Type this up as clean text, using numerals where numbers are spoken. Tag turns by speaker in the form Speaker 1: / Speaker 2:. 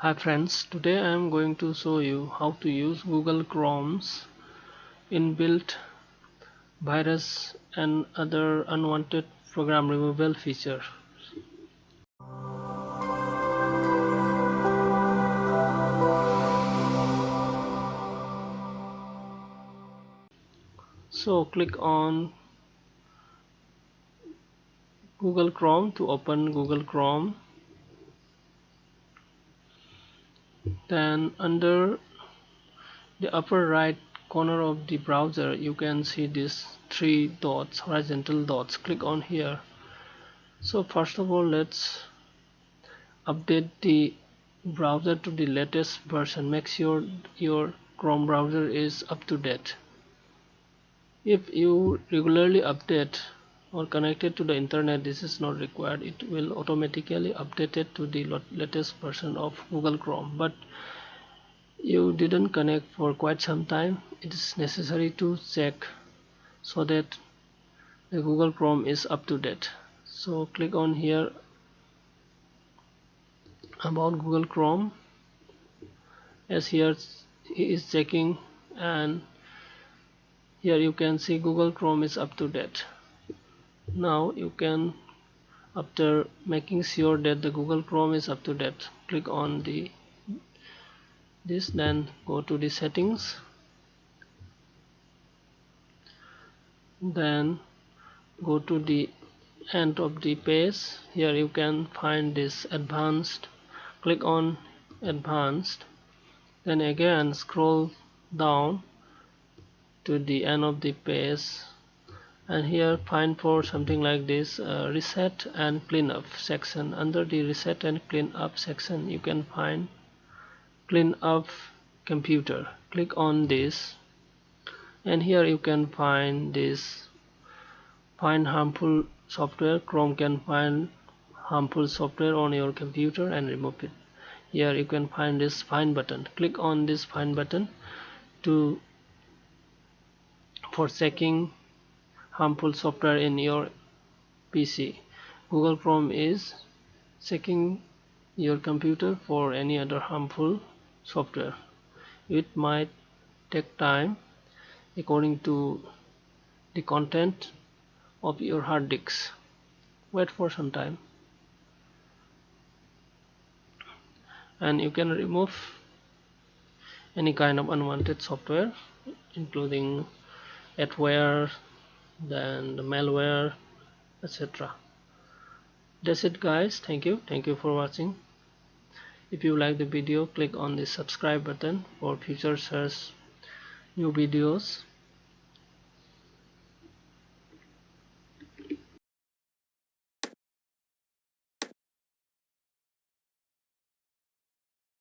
Speaker 1: Hi friends, today I am going to show you how to use Google Chrome's inbuilt virus and other unwanted program removal feature. So click on Google Chrome to open Google Chrome. Then under the upper right corner of the browser you can see these three dots, horizontal dots. Click on here. So first of all, let's update the browser to the latest version. Make sure your Chrome browser is up to date. If you regularly update or connected to the internet, this is not required. It will automatically update it to the latest version of Google Chrome. But you didn't connect for quite some time, it is necessary to check so that the Google Chrome is up to date. So click on here about Google Chrome, as here he is checking, and here you can see Google Chrome is up to date. Now you can, after making sure that the Google Chrome is up to date, click on this, then go to the settings, then go to the end of the page. Here you can find this advanced. Click on advanced, then again scroll down to the end of the page, and here find for something like this reset and cleanup section. Under the reset and cleanup section you can find clean up computer. Click on this, and here you can find this find harmful software. Chrome can find harmful software on your computer and remove it. Here you can find this find button. Click on this find button for checking harmful software in your PC. Google Chrome is checking your computer for any other harmful software. It might take time according to the content of your hard disks. Wait for some time, and you can remove any kind of unwanted software, including adware, then the malware, etc. That's it guys. Thank you for watching. If you like the video, click on the subscribe button for future search new videos.